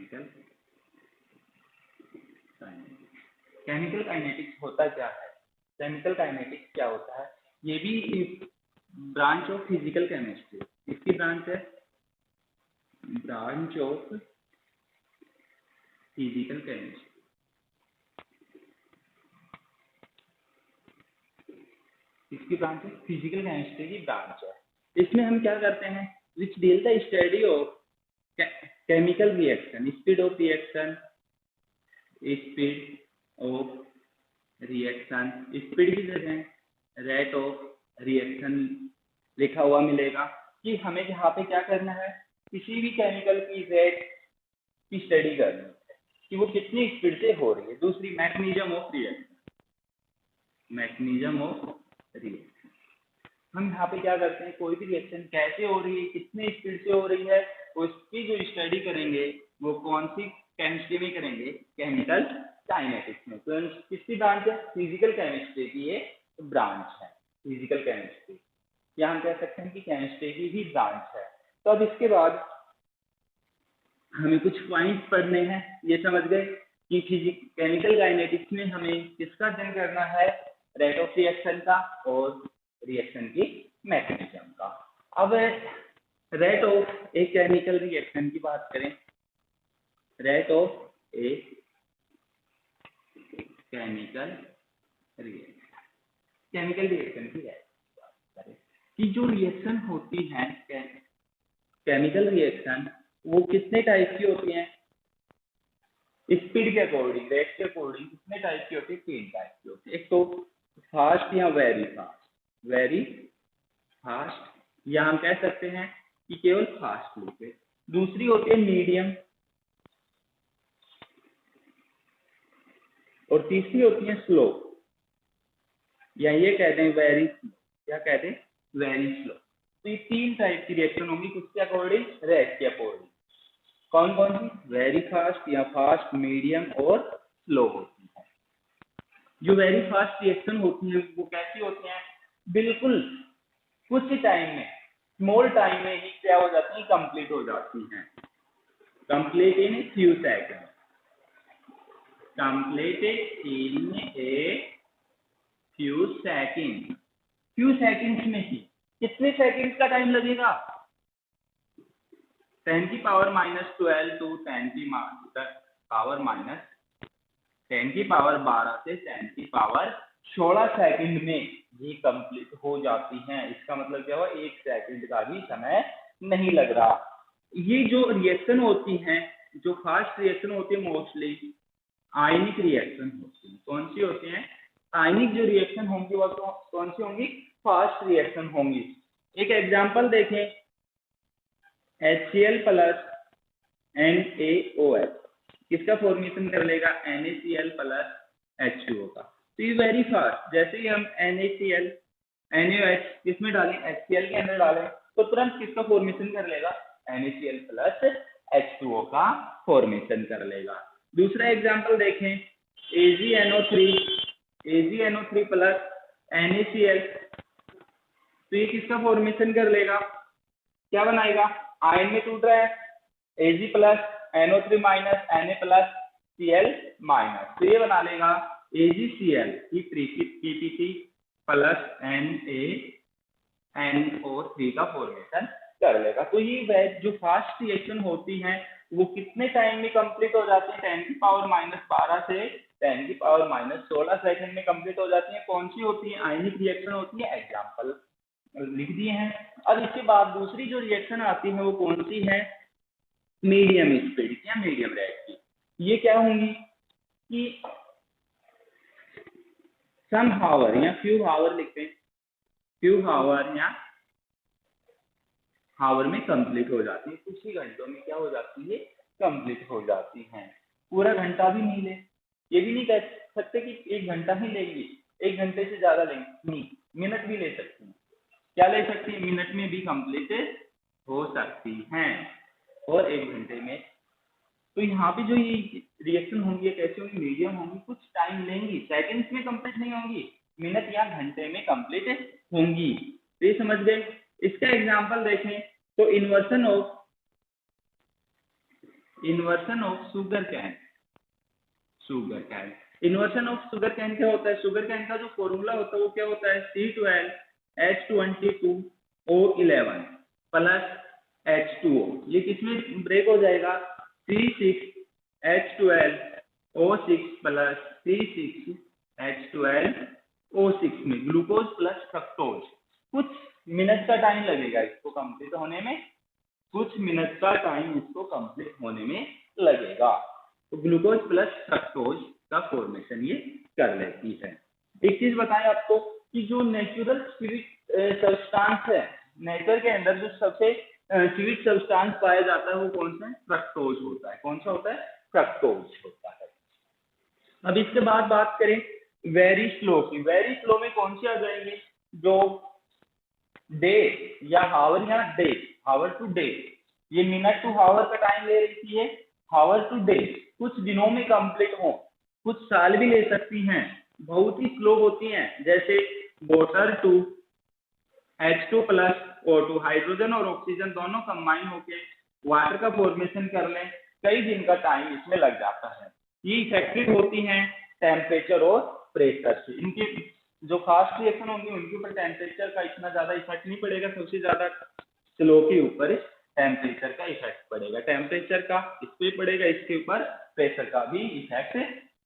Chemical kinetics. Chemical kinetics होता क्या है? केमिकल काइनेटिक्स क्या होता है? ये भी ब्रांच ऑफ फिजिकल केमिस्ट्री। इसकी ब्रांच है ब्रांच ऑफ फिजिकल केमिस्ट्री। इसकी ब्रांच है फिजिकल केमिस्ट्री की ब्रांच है। इसमें हम क्या करते हैं? Which deal the study of chemical reaction, speed of reaction, speed of reaction, speed की जगह रेट ऑफ रिएक्शन लिखा हुआ मिलेगा कि हमें यहाँ पे क्या करना है, किसी भी केमिकल की रेट की स्टडी करनी है कि वो कितनी स्पीड से हो रही है। दूसरी mechanism of reaction, mechanism of reaction, हम यहाँ पे क्या करते हैं, कोई भी रिएक्शन कैसे हो रही है, कितनी स्पीड से हो रही है, उसकी जो स्टडी करेंगे वो कौन सी केमिस्ट्री में करेंगे? केमिकल काइनेटिक्स में। तो किसकी ब्रांच है? फिजिकल केमिस्ट्री की ये ब्रांच है, फिजिकल केमिस्ट्री, या हम कह सकते हैं कि केमिस्ट्री की ही ब्रांच है। तो अब इसके बाद हमें कुछ पॉइंट पढ़ने हैं। ये समझ गए कि केमिकल काइनेटिक्स में हमें किसका अध्ययन करना है? रेट ऑफ रिएक्शन का और रिएक्शन की मैकेनिज्म का। अब rate of a chemical reaction की बात करें, rate of a chemical reaction, chemical reaction की बात करें कि जो रिएक्शन होती है केमिकल रिएक्शन, वो कितने टाइप की होती हैं? स्पीड के अकॉर्डिंग, रेट के अकॉर्डिंग कितने टाइप की होती है? 3 टाइप की होती है। एक तो फास्ट या वेरी फास्ट, वेरी फास्ट, या हम कह सकते हैं कि केवल फास्ट लूप है। दूसरी होती है मीडियम, और तीसरी होती है स्लो, या ये कहते हैं वेरी स्लो, या कहते हैं वेरी स्लो। तो ये 3 टाइप की रिएक्शन होंगी किसके अकॉर्डिंग? रेट के अकॉर्डिंग। कौन कौन सी? वेरी फास्ट या फास्ट, मीडियम और स्लो होती है। जो वेरी फास्ट रिएक्शन होती है वो कैसी होती हैं? बिल्कुल कुछ टाइम में, स्मॉल टाइम में ही क्या हो जाती है? कंप्लीट हो जाती हैं। Complete in few second, completed in a few second, few seconds में ही। कितने सेकंड्स का टाइम लगेगा? 10 की पावर -12 टू 10 की पावर -10 की पावर 12 से 10 की पावर 16 सेकंड में ये कंप्लीट हो जाती हैं। इसका मतलब क्या हुआ? 1 सेकंड का भी समय नहीं लग रहा। ये जो रिएक्शन होती हैं, जो फास्ट रिएक्शन होती है, मोस्टली आयनिक रिएक्शन होती है। कौन सी होती हैं? आयनिक जो रिएक्शन होंगी वो कौन सी होंगी? फास्ट रिएक्शन होंगी। एक एग्जांपल देखें, HCl प्लस NaOH किसका फॉर्मेशन कर लेगा? NaCl प्लस H2O का। तो ये वेरी फास्ट, जैसे ही हम NaCl NaOH किसमें डालें? HCl के अंदर डालें, तो तुरंत किसका फॉर्मेशन कर लेगा? NaCl प्लस H2O का फॉर्मेशन कर लेगा। दूसरा एग्जांपल देखें, AgNO3 प्लस NaCl, तो ये किसका फॉर्मेशन कर लेगा? क्या बनाएगा? आयन में टूट रहा है, Ag plus NO3 minus Na plus Cl minus, तो ये बना लेगा AgCl की प्लस NaNO3 का फॉर्मेशन कर लेगा। तो ये जो फास्ट रिएक्शन होती है वो कितने टाइम में कंप्लीट हो जाती है? 10 की पावर -12 से 10 की पावर -16 सेकंड में कंप्लीट हो जाती है। कौन सी होती है? आयनिक रिएक्शन होती है। एग्जांपल लिख दिए हैं। अब इसके बाद दूसरी जो रिएक्शन आती है वो कौन सी है? मीडियम स्पीड या मीडियम रेट की। ये क्या होंगी कि सम हावर या फ्यू हावर लिखते हैं, फ्यू हावर या हावर में कंप्लीट हो जाती है। कुछ ही घंटों में क्या हो जाती है? कंप्लीट हो जाती है। पूरा घंटा भी नहीं ले, ये भी नहीं कह सकते कि 1 घंटा ही लेंगे, 1 घंटे से ज्यादा लेंगे नहीं, मिनट भी ले सकती हैं। क्या ले सकती है? मिनट में भी कंप्लीट हो सकती हैं, और 1 घंटे में। तो यहाँ पे जो ये रिएक्शन होंगी कैसे होंगी? मीडियम होंगी, कुछ टाइम लेंगी, सेकंड्स में कंप्लीट नहीं होंगी, मिनट या घंटे में कंप्लीट होंगी। तो ये समझ गए। इसका एग्जांपल देखें तो inversion inversion of sugar cane. Sugar cane, inversion of sugar cane क्या होता है? शुगर कैन का जो फॉर्मूला होता है वो क्या होता है? C12H22O11 plus H2O। ये किसमें ब्रेक हो जाएगा? C6H12O6 प्लस C6H12O6 में ग्लूकोज प्लस फ्रक्टोज। कुछ मिनट का टाइम लगेगा इसको कंप्लीट होने में, कुछ मिनट का टाइम इसको कंप्लीट होने में लगेगा। तो ग्लूकोज प्लस फ्रक्टोज का फॉर्मेशन ये कर लेती है। एक चीज बताएं आपको कि जो नेचुरल स्वीट सब्सटेंस है, नेचर के अंदर जो सबसे स्वीट सब्सटेंस पाया जाता है वो कौन सा है? फ्रक्टोज होता है। कौन सा होता है? फ्रक्टोज होता है। अब इसके बाद बात करें वेरी स्लो की। वेरी स्लो में कौन सी आ जाएंगी? जो डे या हावर या डे, हावर टू डे, ये मिनट टू हावर का टाइम ले रही थी, ये हावर टू डे, कुछ दिनों में कंप्लीट हो, कुछ साल भी ले सकती हैं, बहुत ही स्लो होती हैं। जैसे water to H2 plus O2, hydrogen और ऑक्सीजन दोनों कंबाइन होके वाटर का फॉर्मेशन कर लें, कई दिन का टाइम इसमें लग जाता है। ये इफेक्टिव होती हैं टेम्परेचर और प्रेशर से। इनकी जो फास्ट रिएक्शन होंगी उनके ऊपर टेम्परेचर का इतना ज्यादा इफेक्ट नहीं पड़ेगा, सबसे ज्यादा स्लो के ऊपर टेम्परेचर का इफेक्ट पड़ेगा। टेम्परेचर का इस पे पड़ेगा, इसके ऊपर प्रेशर का भी इफेक्ट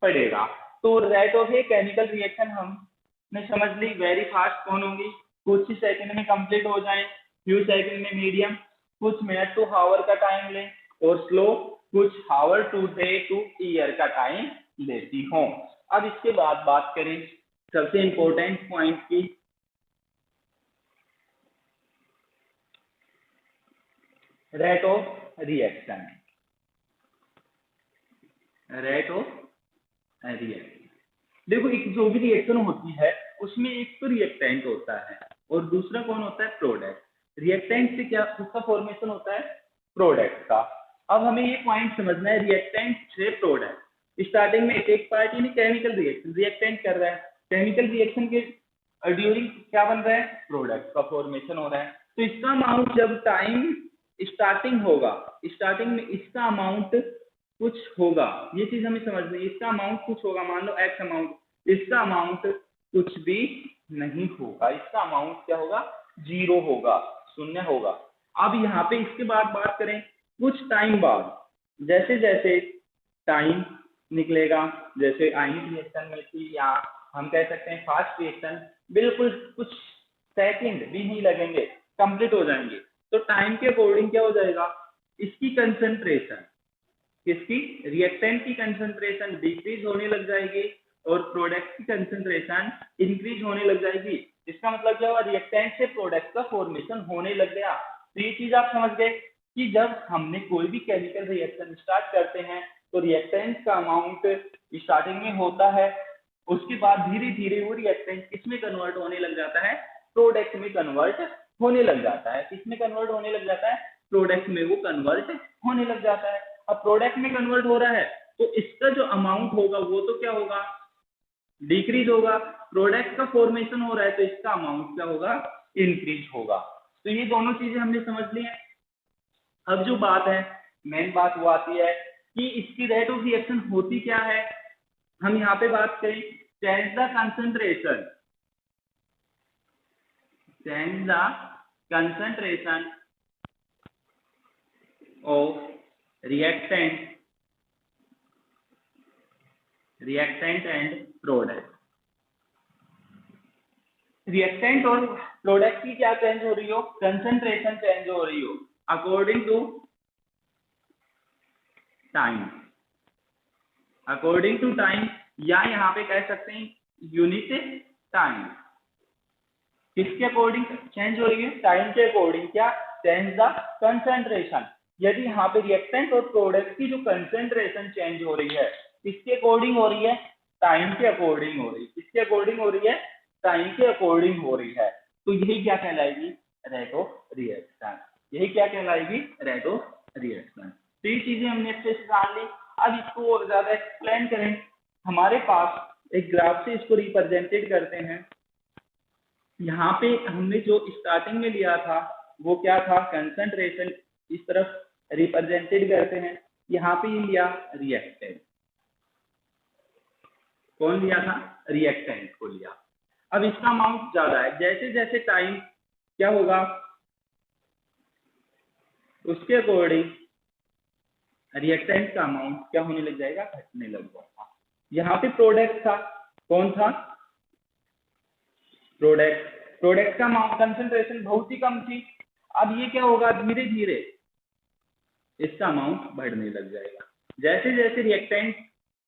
पड़ेगा। तो rate of a chemical reaction हमने समझ ली। वेरी फास्ट कौन होंगी? कुछ ही सेकंड में कंप्लीट हो जाए, फ्यू सेकंड में मीडियम, कुछ मिनट टू हावर का टाइम ले, और स्लो कुछ हावर टू डे टू ईयर का टाइम लेती हो। अब इसके बाद बात करें सबसे इंपॉर्टेंट पॉइंट की, rate of reaction. Rate of reaction, देखो एक जो भी रिएक्शन होती है उसमें एक तो रिएक्टेंट होता है और दूसरा कौन होता है? प्रोडक्ट। रिएक्टेंट से क्या उसका फॉर्मेशन होता है? प्रोडक्ट का। अब हमें ये पॉइंट समझना है, रिएक्टेंट से प्रोडक्ट। स्टार्टिंग में एक पार्ट यानी केमिकल रिएक्शन, रिएक्टेंट कर रहा है, केमिकल रिएक्शन के ड्यूरिंग क्या बन रहा है? प्रोडक्ट का फॉर्मेशन हो रहा है। तो इसका अमाउंट जब टाइम स्टार्टिंग होगा, स्टार्टिंग में इसका अमाउंट कुछ होगा, ये चीज हमें समझनी है। इसका अमाउंट कुछ होगा, मान लो एक्स अमाउंट, इसका अमाउंट कुछ भी नहीं होगा, इसका अमाउंट क्या होगा? जीरो होगा, शून्य होगा। अब यहाँ पे इसके बाद बात करें कुछ टाइम बाद, जैसे जैसे टाइम निकलेगा, जैसे आयनिक रिएक्शन में थी, या हम कह सकते हैं फास्ट रिएक्शन, बिल्कुल कुछ सेकंड भी नहीं लगेंगे, कंप्लीट हो जाएंगे। तो टाइम के अकॉर्डिंग क्या हो जाएगा? इसकी कंसंट्रेशन, किसकी? रिएक्टेंट की कंसंट्रेशन डिक्रीज होने लग जाएगी और प्रोडक्ट की कंसंट्रेशन इंक्रीज होने लग जाएगी। इसका मतलब क्या हुआ? रिएक्टेंट से प्रोडक्ट का फॉर्मेशन होने लग गया। तो ये चीज आप समझ गए कि जब हमने कोई भी केमिकल रिएक्शन स्टार्ट करते हैं तो रिएक्टेंट का अमाउंट स्टार्टिंग में होता है, उसके बाद धीरे धीरे वो रिएक्टेंट किसमें कन्वर्ट होने लग जाता है? प्रोडक्ट में कन्वर्ट होने लग जाता है। किसमें कन्वर्ट होने लग जाता है? प्रोडक्ट में वो कन्वर्ट होने लग जाता है। अब प्रोडक्ट में कन्वर्ट हो रहा है तो इसका जो अमाउंट होगा वो तो क्या होगा? डिक्रीज होगा। प्रोडक्ट का फॉर्मेशन हो रहा है तो इसका अमाउंट क्या होगा? इंक्रीज होगा। तो ये दोनों चीजें हमने समझ ली है। अब जो बात है, मेन बात वो आती है कि इसकी रेट ऑफ रिएक्शन होती क्या है। हम यहाँ पे बात करें change the concentration, change the concentration of reactant and product. Reactant और प्रोडक्ट की क्या चेंज हो रही हो? कंसंट्रेशन चेंज हो रही हो according to time, according to time, या यहाँ पे कह सकते हैं यूनिट टाइम। किसके अकॉर्डिंग चेंज हो रही है? टाइम के अकॉर्डिंग। क्या? Change the concentration. यदि यहाँ पे रिएक्टेंट और प्रोडक्ट की जो कंसंट्रेशन चेंज हो रही है, किसके अकॉर्डिंग हो रही है? टाइम के अकॉर्डिंग हो रही है। किसके अकॉर्डिंग हो रही है? टाइम के अकॉर्डिंग हो रही है। तो यही क्या कहलाएगी? Rate of reaction. यही क्या कहलाएगी? Rate of reaction. तो ये चीजें हमने अच्छे से जान ली। अब इसको और ज्यादा एक्सप्लेन करें, हमारे पास एक ग्राफ से इसको रिप्रेजेंटेड करते हैं। यहाँ पे हमने जो स्टार्टिंग में लिया था वो क्या था? कंसंट्रेशन इस तरफ रिप्रेजेंटेड करते हैं, यहाँ पे ये लिया रिएक्टेंट, कौन लिया था, रिएक्टेंट को लिया। अब इसका अमाउंट ज्यादा है, जैसे जैसे टाइम क्या होगा उसके अकॉर्डिंग रिएक्टेंट का अमाउंट क्या होने लग जाएगा, घटने लग जाएगा। यहाँ पे प्रोडक्ट था, कौन था, प्रोडक्ट का कंसंट्रेशन बहुत ही कम थी। अब ये क्या होगा, धीरे धीरे इसका अमाउंट बढ़ने लग जाएगा। जैसे जैसे रिएक्टेंट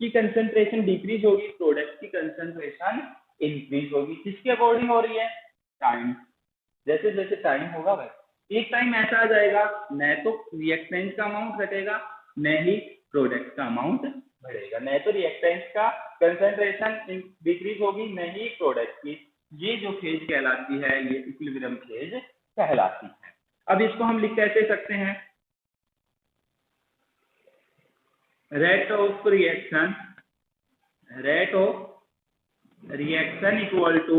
की कंसंट्रेशन डिक्रीज होगी, प्रोडक्ट की कंसंट्रेशन इंक्रीज होगी। किसके अकॉर्डिंग हो रही है, टाइम। जैसे जैसे टाइम होगा वैसे एक टाइम ऐसा आ जाएगा न तो रिएक्टेंट का अमाउंट घटेगा न ही प्रोडक्ट का अमाउंट बढ़ेगा, न तो रिएक्टेंट का कंसंट्रेशन डिक्रीज होगी न ही प्रोडक्ट की। ये जो फेज कहलाती है ये इक्विलिब्रियम फेज कहलाती है। अब इसको हम लिख कैसे सकते हैं, rate of reaction equal to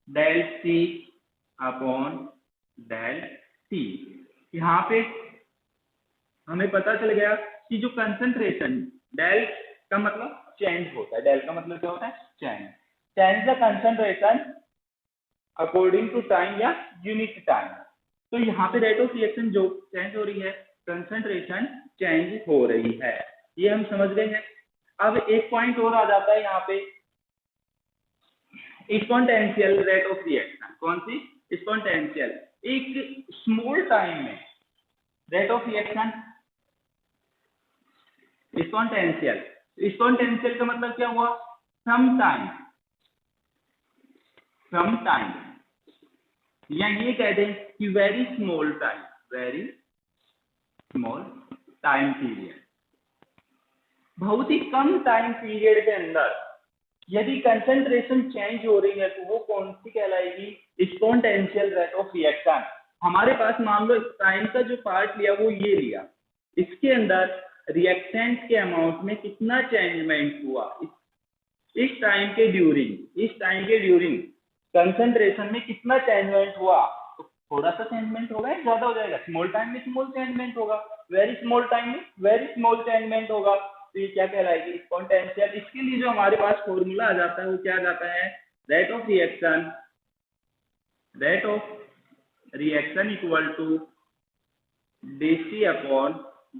del C upon del T. यहाँ पे हमें पता चल गया कि जो कंसंट्रेशन, डेल का मतलब चेंज होता है, डेल का मतलब क्या होता है, change the concentration according to time या यूनिट टाइम। तो यहाँ पे रेट ऑफ रिएक्शन जो चेंज हो रही है, कंसंट्रेशन चेंज हो रही है, ये हम समझ गए हैं। अब एक पॉइंट और आ जाता है यहाँ पे, एक्सपोनेंशियल रेट ऑफ रिएक्शन। कौन सी, एक्सपोनेंशियल। एक स्मॉल टाइम में रेट ऑफ रिएक्शन एक्सपोनेंशियल का मतलब क्या हुआ, सम टाइम, या ये कह दें कि वेरी स्मॉल टाइम पीरियड, बहुत ही कम टाइम पीरियड के अंदर यदि कंसंट्रेशन चेंज हो रही है तो वो कौन सी कहलाएगी, एक्सपोनेंशियल रेट ऑफ रिएक्शन। हमारे पास मान लो टाइम का जो पार्ट लिया वो ये लिया, इसके अंदर रिएक्टेंट के अमाउंट में कितना चेंजमेंट हुआ इस टाइम के ड्यूरिंग कंसंट्रेशन में कितना चेंजमेंट हुआ, तो थोड़ा सा चेंजमेंट होगा या ज्यादा हो जाएगा, स्मॉल टाइम में स्मॉल चेंजमेंट होगा, वेरी स्मॉल टाइम में वेरी स्मॉल चेंजमेंट होगा, तो ये क्या कहलाएगी, एक्सपोनेंशियल। इसके लिए जो हमारे पास फॉर्मूला आ जाता है वो क्या आ जाता है, rate of reaction equal to dc upon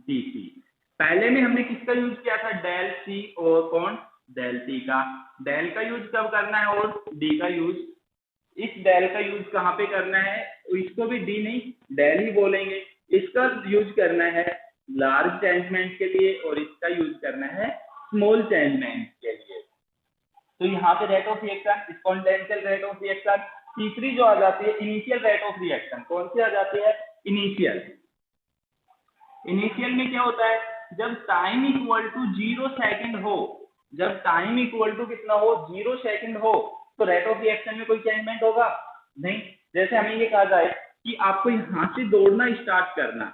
dt। पहले में हमने किसका यूज किया था, डेल सी और अपॉन डेल टी का। डेल का यूज कब करना है और डी का यूज, इस डेल का यूज कहाँ पे करना है, इसको भी डी नहीं डेल ही बोलेंगे। इसका यूज करना है लार्ज चेंजमेंट के लिए और इसका यूज करना है स्मॉल चेंजमेंट के लिए। तो यहाँ पे rate of reaction, exponential rate of reaction. तीसरी जो आ जाती है इनिशियल रेट ऑफ रिएक्शन, कौन सी आ जाती है, इनिशियल में क्या होता है, जब टाइम इक्वल टू 0 सेकंड हो, जब टाइम इक्वल टू कितना हो, 0 सेकंड हो, तो रेट ऑफ रिएक्शन में कोई चेंजमेंट होगा नहीं। जैसे हमें ये कहा जाए कि आपको यहाँ से दौड़ना स्टार्ट करना है,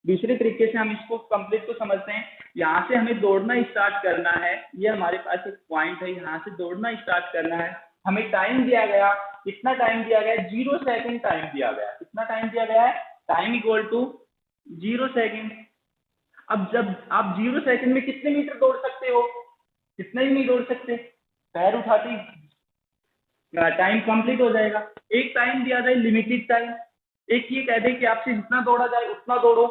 दूसरे तरीके से हम इसको कंप्लीट को समझते हैं, यहाँ से हमें दौड़ना स्टार्ट करना है, ये हमारे पास एक पॉइंट है, यहाँ से दौड़ना स्टार्ट करना है, हमें टाइम दिया गया, कितना टाइम दिया गया, 0 सेकंड टाइम दिया गया। कितना टाइम दिया गया है, टाइम इक्वल टू 0 सेकंड। अब जब आप 0 सेकंड में कितने मीटर दौड़ सकते हो, कितने ही नहीं दौड़ सकते, पैर उठाते टाइम कंप्लीट हो जाएगा। एक टाइम दिया जाए लिमिटेड टाइम, एक ये कह दे कि आपसे जितना दौड़ा जाए उतना दौड़ो,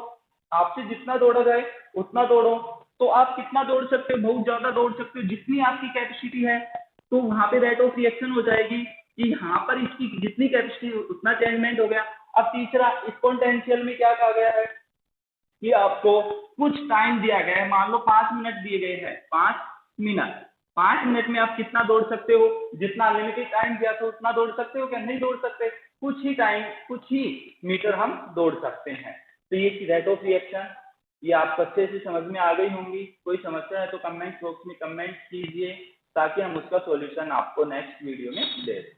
आपसे जितना दौड़ा जाए उतना दौड़ो, तो आप कितना दौड़ सकते हो, बहुत ज्यादा दौड़ सकते हो, जितनी आपकी कैपेसिटी है, तो वहां पे रेट ऑफ रिएक्शन हो जाएगी कि यहाँ पर इसकी जितनी कैपेसिटी उतना चेंजमेंट हो गया। अब तीसरा एक्सपोनेंशियल में क्या कहा गया है कि आपको कुछ टाइम दिया गया है, मान लो 5 मिनट दिए गए हैं, 5 मिनट में आप कितना दौड़ सकते हो, जितना अनलिमिटेड टाइम दिया था उतना दौड़ सकते हो क्या, नहीं दौड़ सकते, कुछ ही टाइम कुछ ही मीटर हम दौड़ सकते हैं। तो ये रेट ऑफ रिएक्शन ये आपको अच्छे से समझ में आ गई होंगी। कोई समस्या है तो कमेंट बॉक्स में कमेंट कीजिए ताकि हम उसका सॉल्यूशन आपको नेक्स्ट वीडियो में दे दें।